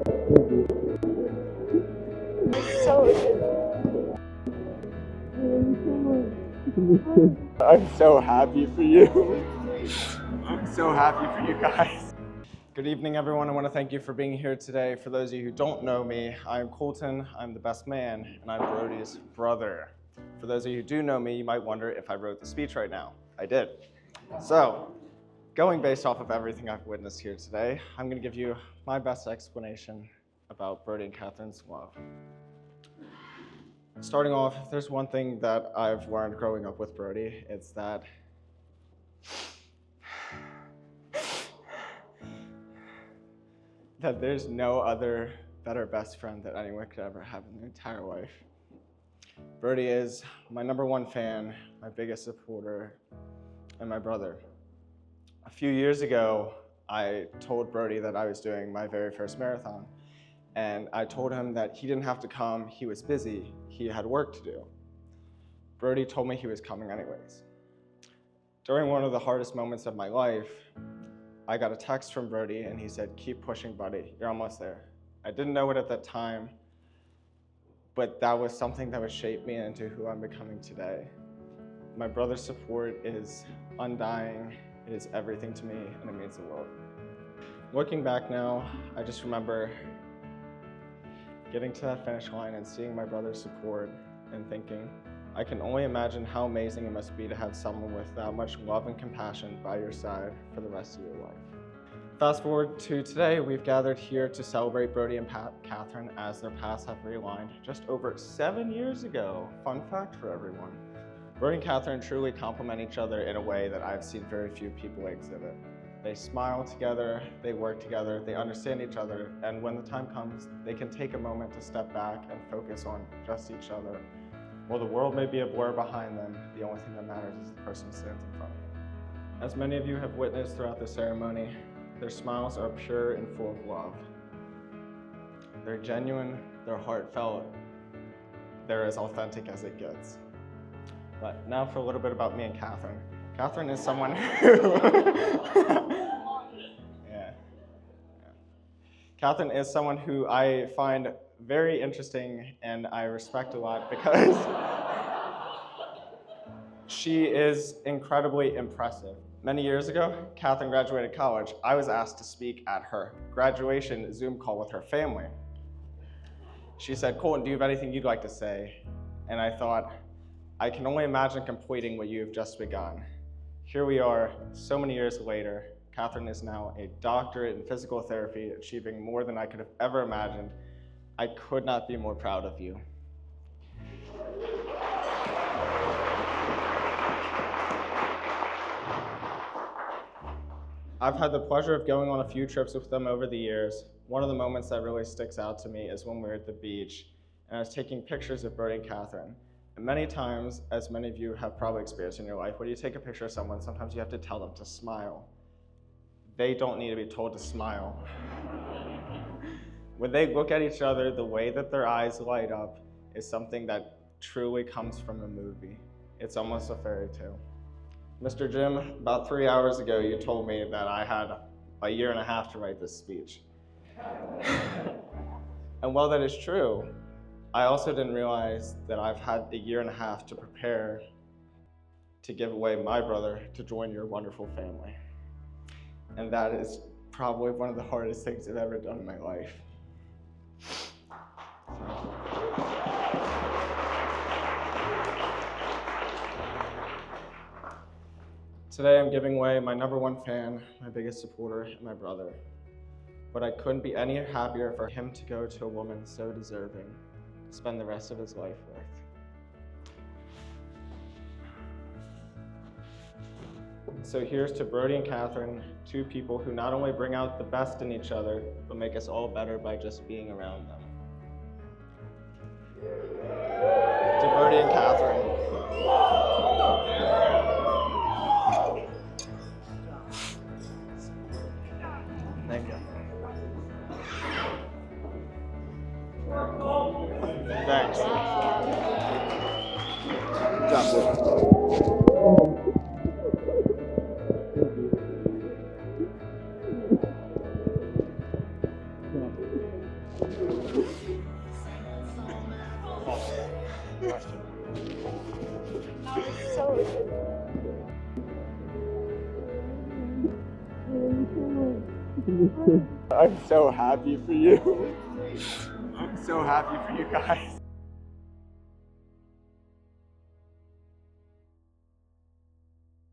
I'm so happy for you. I'm so happy for you guys. Good evening, everyone. I want to thank you for being here today. For those of you who don't know me, I'm Colton, I'm the best man, and I'm Brody's brother. For those of you who do know me, you might wonder if I wrote the speech right now. I did. So, going based off of everything I've witnessed here today, I'm going to give you my best explanation about Brody and Catherine's love. Starting off, if there's one thing that I've learned growing up with Brody, it's that there's no other better best friend that anyone could ever have in their entire life. Brody is my #1 fan, my biggest supporter, and my brother. A few years ago, I told Brody that I was doing my very first marathon, and I told him that he didn't have to come, he was busy, he had work to do. Brody told me he was coming anyways. During one of the hardest moments of my life, I got a text from Brody and he said, "Keep pushing, buddy, you're almost there." I didn't know it at that time, but that was something that would shape me into who I'm becoming today. My brother's support is undying, it is everything to me, and it means the world. Looking back now, I just remember getting to that finish line and seeing my brother's support and thinking, I can only imagine how amazing it must be to have someone with that much love and compassion by your side for the rest of your life. Fast forward to today, we've gathered here to celebrate Brody and Catherine as their paths have realigned just over 7 years ago. Fun fact for everyone. Brody and Catherine truly complement each other in a way that I've seen very few people exhibit. They smile together, they work together, they understand each other, and when the time comes, they can take a moment to step back and focus on just each other. While the world may be a blur behind them, the only thing that matters is the person who stands in front of them. As many of you have witnessed throughout the ceremony, their smiles are pure and full of love. They're genuine, they're heartfelt, they're as authentic as it gets. But now for a little bit about me and Catherine. Catherine is someone who... Catherine is someone who I find very interesting and I respect a lot because she is incredibly impressive. Many years ago, Catherine graduated college. I was asked to speak at her graduation Zoom call with her family. She said, "Colton, do you have anything you'd like to say?" And I thought, I can only imagine completing what you've just begun. Here we are, so many years later. Catherine is now a doctorate in physical therapy, achieving more than I could have ever imagined. I could not be more proud of you. I've had the pleasure of going on a few trips with them over the years. One of the moments that really sticks out to me is when we were at the beach, and I was taking pictures of Brody and Catherine. And many times, as many of you have probably experienced in your life, when you take a picture of someone, sometimes you have to tell them to smile. They don't need to be told to smile. When they look at each other, the way that their eyes light up is something that truly comes from a movie. It's almost a fairy tale. Mr. Jim, about 3 hours ago, you told me that I had a year and a half to write this speech. And while that is true, I also didn't realize that I've had a year and a half to prepare to give away my brother to join your wonderful family. And that is probably one of the hardest things I've ever done in my life. Today I'm giving away my #1 fan, my biggest supporter, and my brother. But I couldn't be any happier for him to go to a woman so deserving to spend the rest of his life with. So here's to Brody and Catherine, two people who not only bring out the best in each other, but make us all better by just being around them. To Brody and Catherine. Thank you. Thanks. Good job, boy. Question. I'm so happy for you. I'm so happy for you guys.